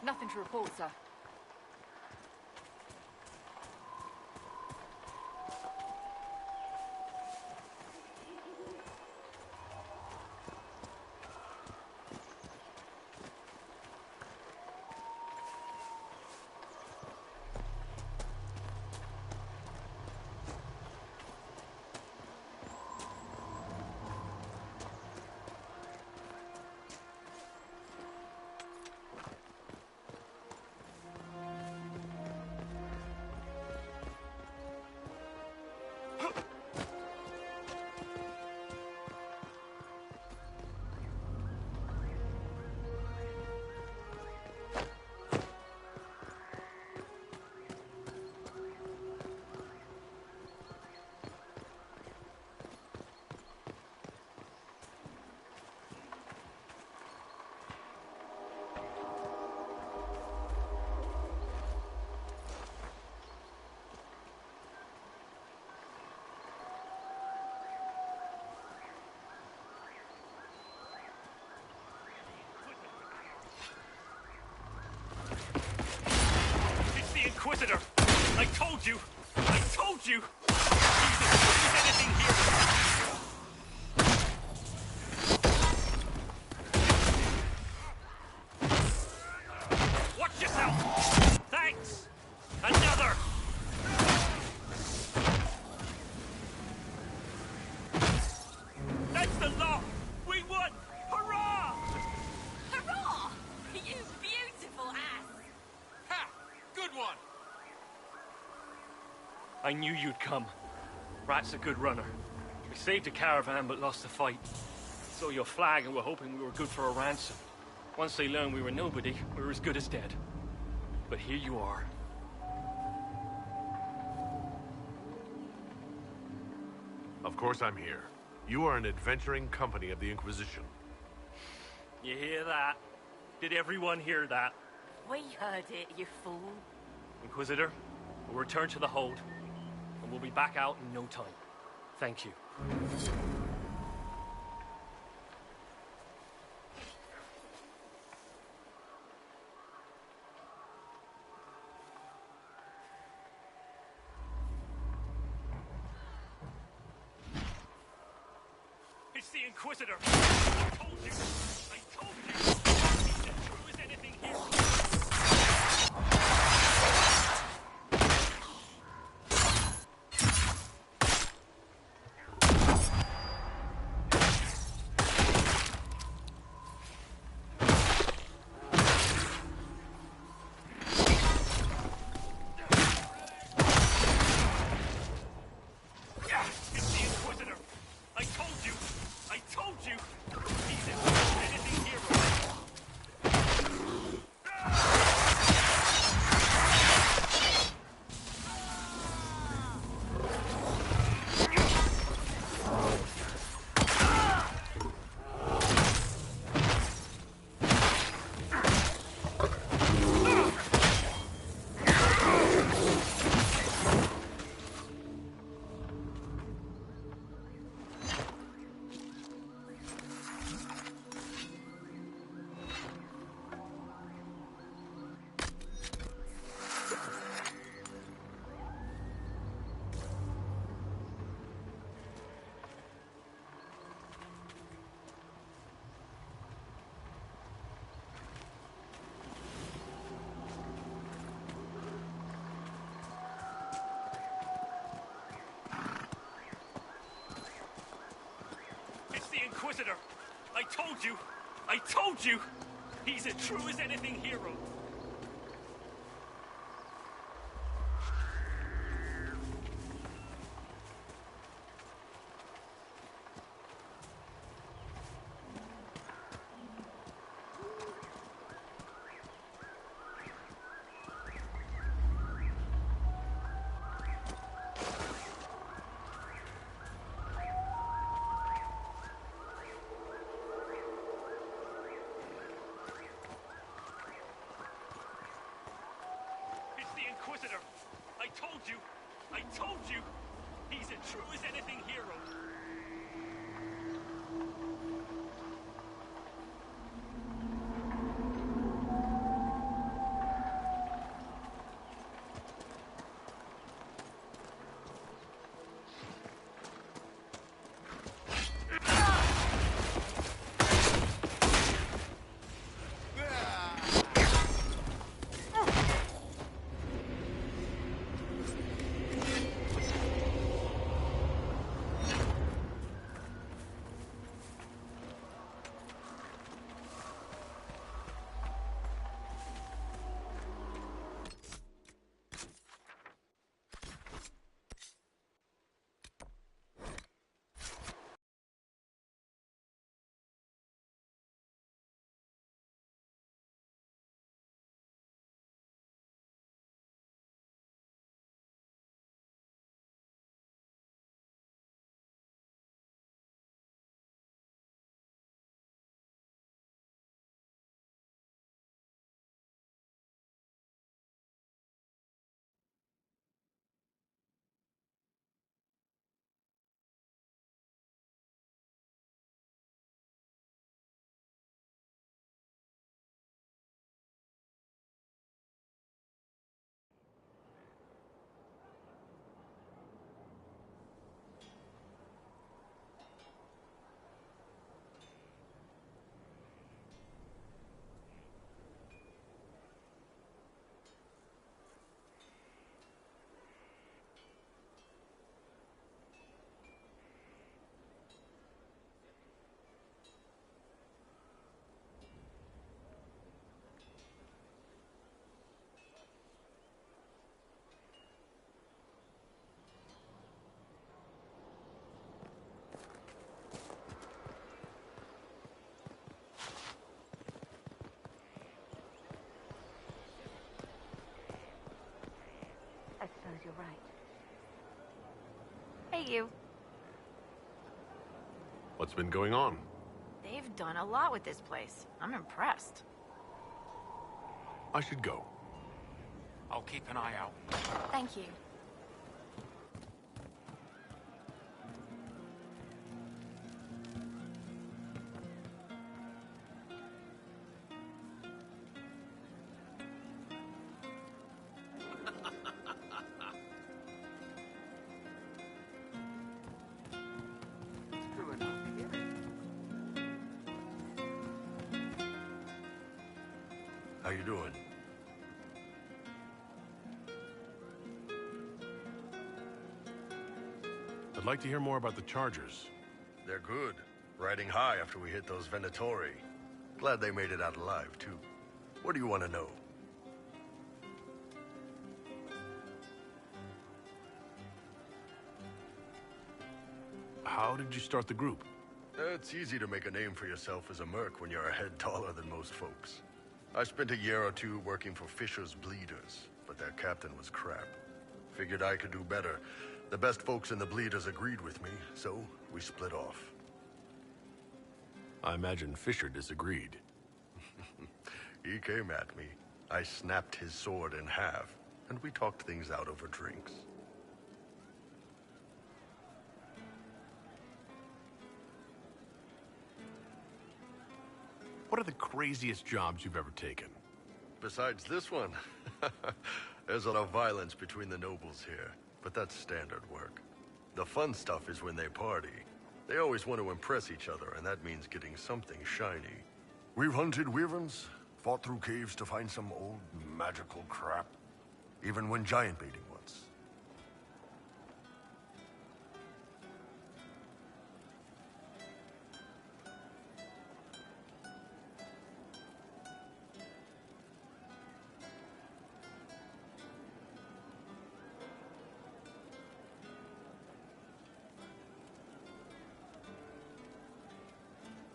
Nothing to report, sir. Inquisitor! I told you! I told you! Is anything here? Watch yourself! Thanks! Another! That's the law! We won! Hurrah! Hurrah! You beautiful ass! Ha! Good one! I knew you'd come. Rat's a good runner. We saved a caravan but lost the fight. Saw your flag and were hoping we were good for a ransom. Once they learned we were nobody, we were as good as dead. But here you are. Of course I'm here. You are an adventuring company of the Inquisition. You hear that? Did everyone hear that? We heard it, you fool. Inquisitor, we'll return to the hold. And we'll be back out in no time. Thank you. It's the Inquisitor! I told you! I told you! He's as true as anything here! Inquisitor! I told you! I told you! He's as true as anything hero! Inquisitor! I told you! I told you! He's as true as anything hero! right. Hey, you. What's been going on? They've done a lot with this place. I'm impressed. I should go. I'll keep an eye out. Thank you. How you doing? I'd like to hear more about the Chargers. They're good. Riding high after we hit those Venatori. Glad they made it out alive, too. What do you want to know? How did you start the group? It's easy to make a name for yourself as a merc when you're a head taller than most folks. I spent a year or two working for Fisher's Bleeders, but their captain was crap. Figured I could do better. The best folks in the Bleeders agreed with me, so we split off. I imagine Fisher disagreed. He came at me. I snapped his sword in half, and we talked things out over drinks. What are the craziest jobs you've ever taken? Besides this one, there's a lot of violence between the nobles here, but that's standard work. The fun stuff is when they party. They always want to impress each other, and that means getting something shiny. We've hunted wyverns, fought through caves to find some old magical crap. Even went giant baiting once.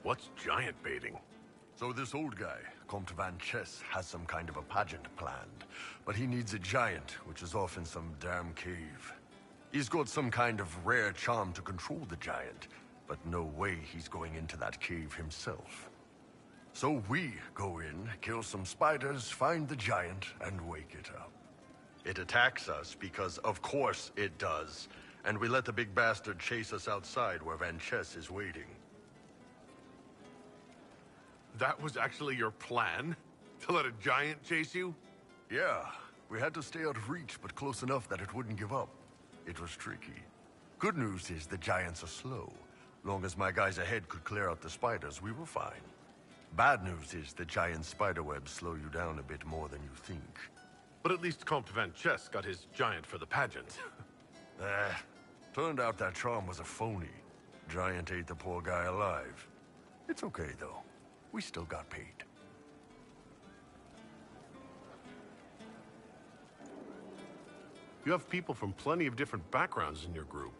What's giant baiting? So this old guy, Comte Van Chess, has some kind of a pageant planned. But he needs a giant, which is off in some damn cave. He's got some kind of rare charm to control the giant, but no way he's going into that cave himself. So we go in, kill some spiders, find the giant, and wake it up. It attacks us because, of course, it does. And we let the big bastard chase us outside where Van Chess is waiting. That was actually your plan? To let a giant chase you? Yeah, we had to stay out of reach, but close enough that it wouldn't give up. It was tricky. Good news is the giants are slow. Long as my guys ahead could clear out the spiders, we were fine. Bad news is the giant spiderwebs slow you down a bit more than you think. But at least Comte Van Chess got his giant for the pageant. Turned out that charm was a phony. Giant ate the poor guy alive. It's okay, though. We still got paid. You have people from plenty of different backgrounds in your group.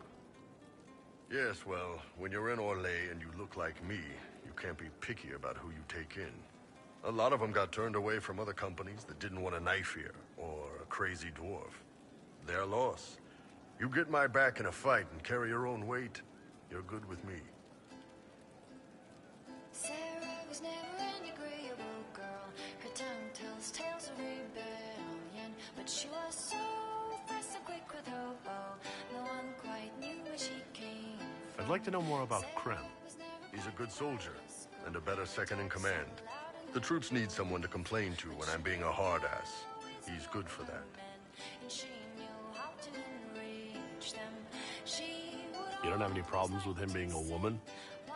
Yes, well, when you're in Orlais and you look like me, you can't be picky about who you take in. A lot of them got turned away from other companies that didn't want a knife here, or a crazy dwarf. Their loss. You get my back in a fight and carry your own weight, you're good with me. Sarah was never an agreeable girl. Her tongue tells tales of rebellion, but she was so fast and quick with her bow. No one quite knew where she came from. I'd like to know more about Krem. He's a good soldier, and a better second in command. The troops need someone to complain to when I'm being a hard ass. He's good for that. And she knew how to enrich them. She would You don't have any problems with him being a woman?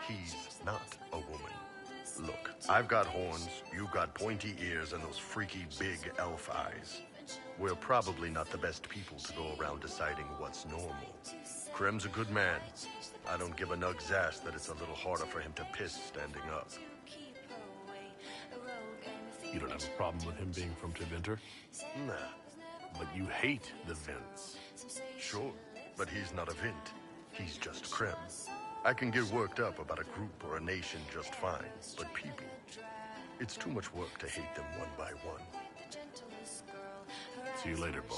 He's not a woman. Look, I've got horns, you've got pointy ears, and those freaky big elf eyes. We're probably not the best people to go around deciding what's normal. Krem's a good man. I don't give a nug's ass that it's a little harder for him to piss standing up. keep her away. A rogue and a You don't have a problem with him being from Tevinter? Nah, But you hate the Vints. sure, but he's not a Vint. He's just Krem. I can get worked up about a group or a nation just fine, but people, it's too much work to hate them one by one. See you later, Bo.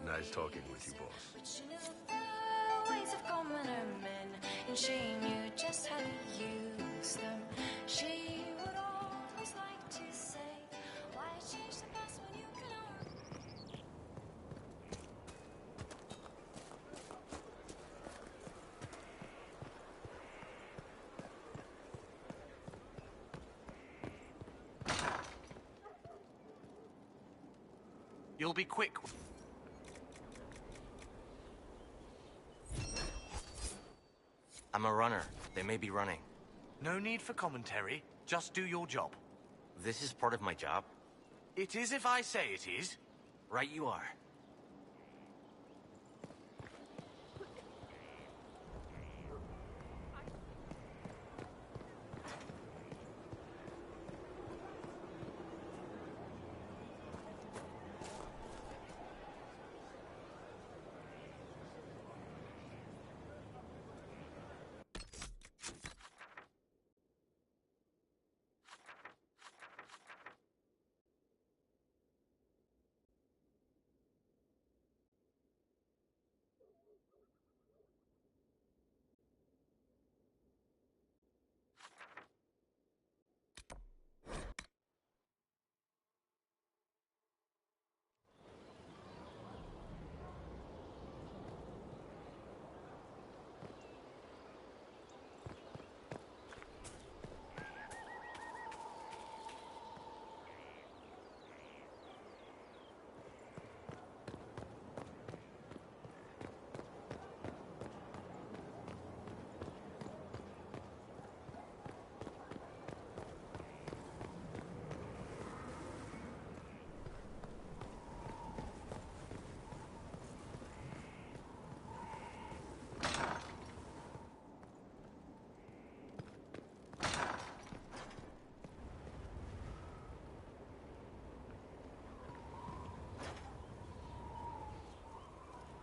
Nice talking with you, boss. But she knew the ways of commoner men, and she knew just how to use them. She would always like to say, why change the past when you can You'll be quick. I'm a runner. They may be running. No need for commentary. Just do your job. This is part of my job. It is if I say it is. Right you are.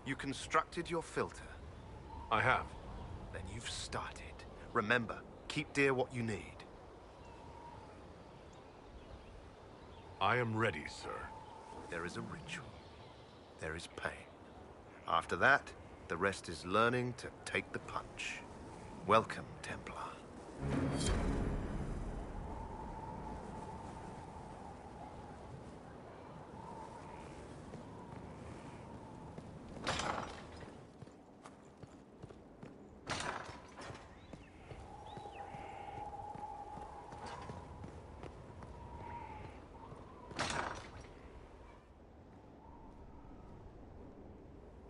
You constructed your filter. I have. Then you've started. Remember, keep dear what you need. I am ready, sir. There is a ritual. There is pain. After that, the rest is learning to take the punch. Welcome, Templar.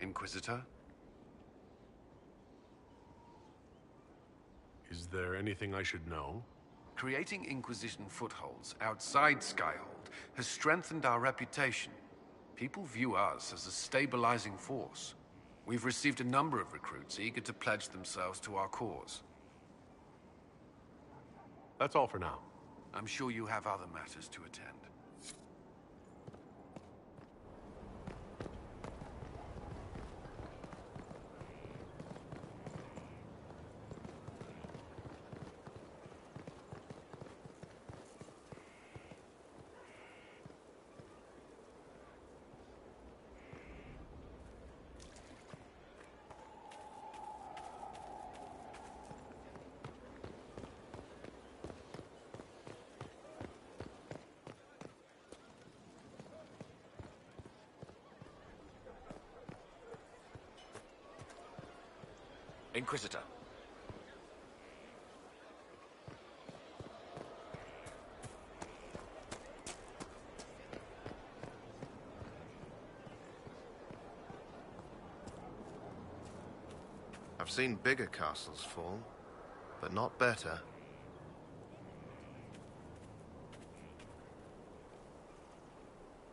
Inquisitor? Is there anything I should know? Creating Inquisition footholds outside Skyhold has strengthened our reputation. People view us as a stabilizing force. We've received a number of recruits eager to pledge themselves to our cause. That's all for now. I'm sure you have other matters to attend. Inquisitor. I've seen bigger castles fall, but not better.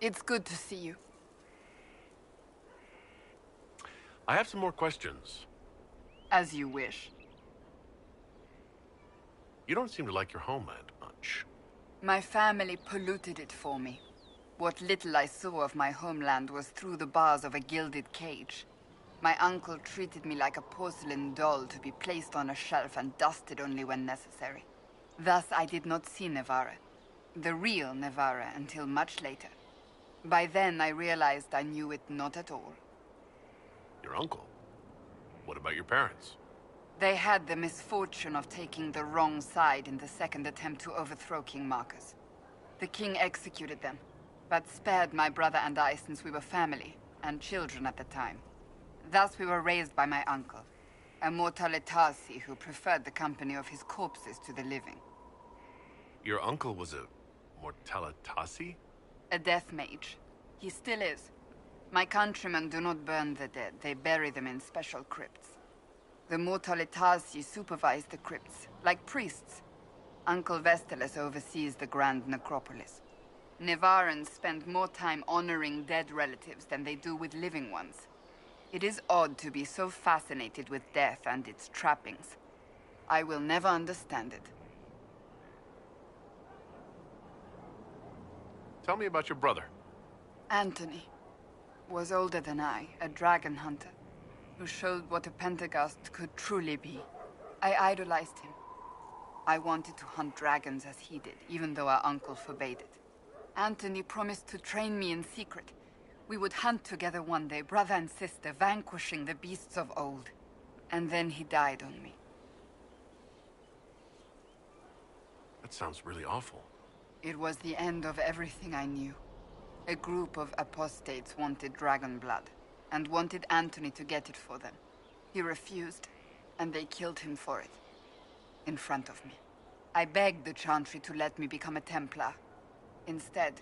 It's good to see you. I have some more questions. As you wish. You don't seem to like your homeland much. My family polluted it for me. What little I saw of my homeland was through the bars of a gilded cage. My uncle treated me like a porcelain doll to be placed on a shelf and dusted only when necessary. Thus I did not see Nevarra, the real Nevarra, until much later. By then I realized I knew it not at all. Your uncle? What about your parents? They had the misfortune of taking the wrong side in the second attempt to overthrow King Marcus. The king executed them, but spared my brother and I since we were family, and children at the time. Thus we were raised by my uncle, a Mortalitasi who preferred the company of his corpses to the living. Your uncle was a Mortalitasi? A death mage. He still is. My countrymen do not burn the dead, they bury them in special crypts. The Mortalitasi supervise the crypts, like priests. Uncle Vestalis oversees the grand necropolis. Nevarans spend more time honoring dead relatives than they do with living ones. It is odd to be so fascinated with death and its trappings. I will never understand it. Tell me about your brother. Anthony was older than I, a dragon hunter, who showed what a Pentagast could truly be. I idolized him. I wanted to hunt dragons as he did, even though our uncle forbade it. Anthony promised to train me in secret. We would hunt together one day, brother and sister, vanquishing the beasts of old. And then he died on me. That sounds really awful. It was the end of everything I knew. A group of apostates wanted dragon blood, and wanted Anthony to get it for them. He refused, and they killed him for it. In front of me. I begged the Chantry to let me become a Templar. Instead,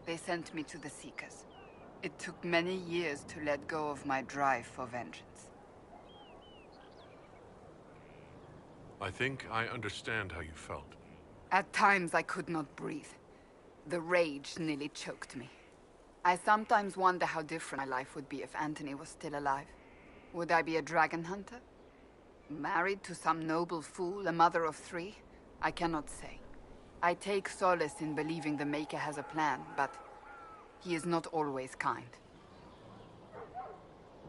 they sent me to the Seekers. It took many years to let go of my drive for vengeance. I think I understand how you felt. At times I could not breathe. The rage nearly choked me. I sometimes wonder how different my life would be if Anthony was still alive. Would I be a dragon hunter? Married to some noble fool, a mother of 3? I cannot say. I take solace in believing the Maker has a plan, but he is not always kind.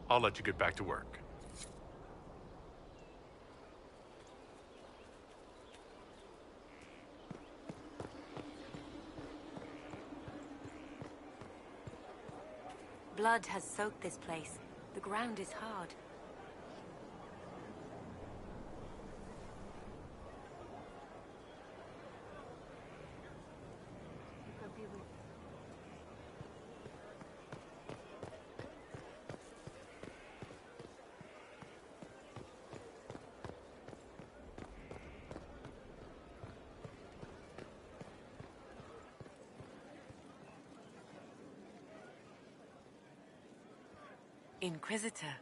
I'll let you get back to work. Blood has soaked this place. The ground is hard. Inquisitor.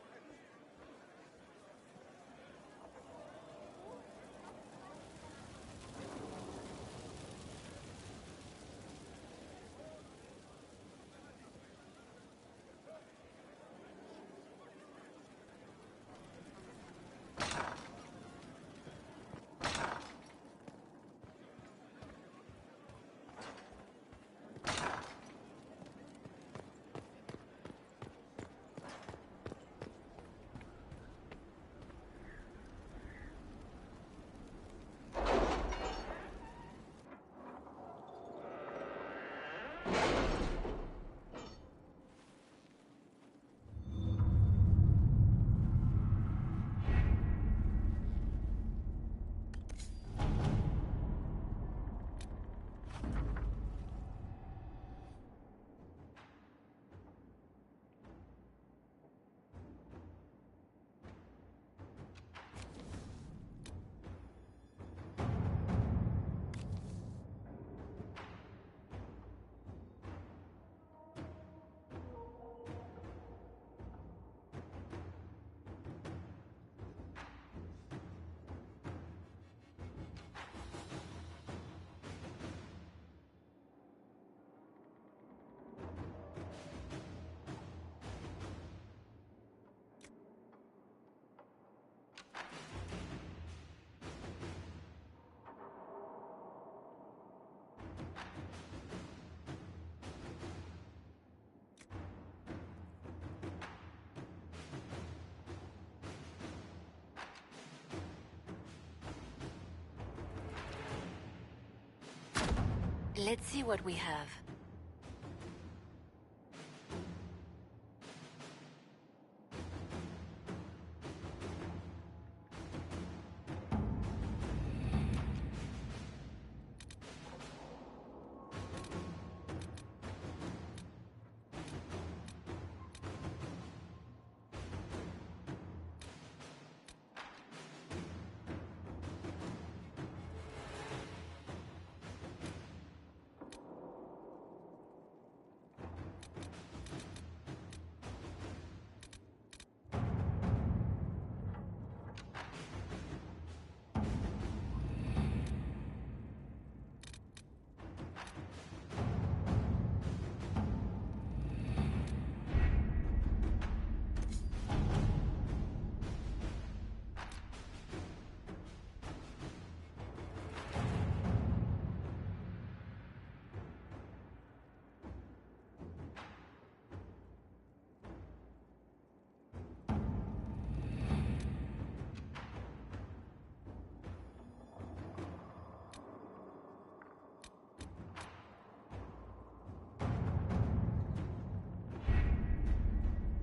Let's see what we have.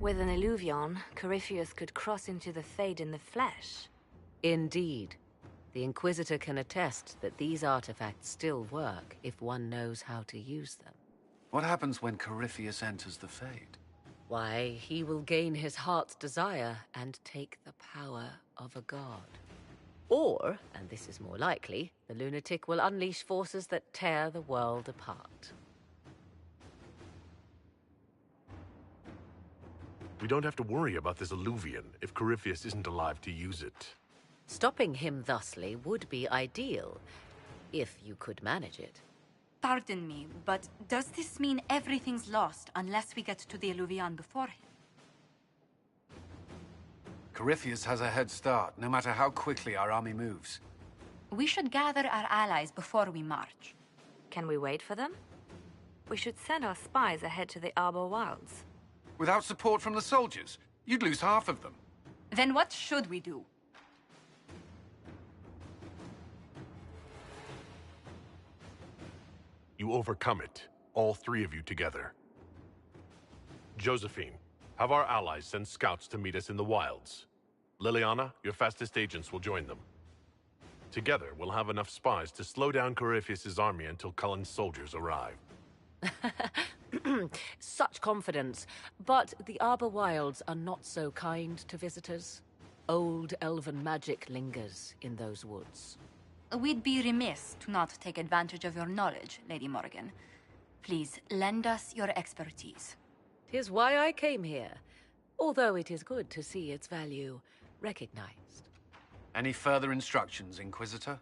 With an Illuvion, Corypheus could cross into the Fade in the flesh. Indeed. The Inquisitor can attest that these artifacts still work if one knows how to use them. What happens when Corypheus enters the Fade? Why, he will gain his heart's desire and take the power of a god. Or, and this is more likely, the lunatic will unleash forces that tear the world apart. We don't have to worry about this Illuvion if Corypheus isn't alive to use it. Stopping him thusly would be ideal, if you could manage it. Pardon me, but does this mean everything's lost unless we get to the Illuvion before him? Corypheus has a head start, no matter how quickly our army moves. We should gather our allies before we march. Can we wait for them? We should send our spies ahead to the Arbor Wilds. Without support from the soldiers, you'd lose half of them. Then what should we do? You overcome it, all three of you together. Josephine, have our allies send scouts to meet us in the wilds. Liliana, your fastest agents will join them. Together, we'll have enough spies to slow down Corypheus' army until Cullen's soldiers arrive. Such confidence. But the Arbor Wilds are not so kind to visitors. Old elven magic lingers in those woods. We'd be remiss to not take advantage of your knowledge, Lady Morgan. Please, lend us your expertise. 'Tis why I came here, although it is good to see its value recognized. Any further instructions, Inquisitor?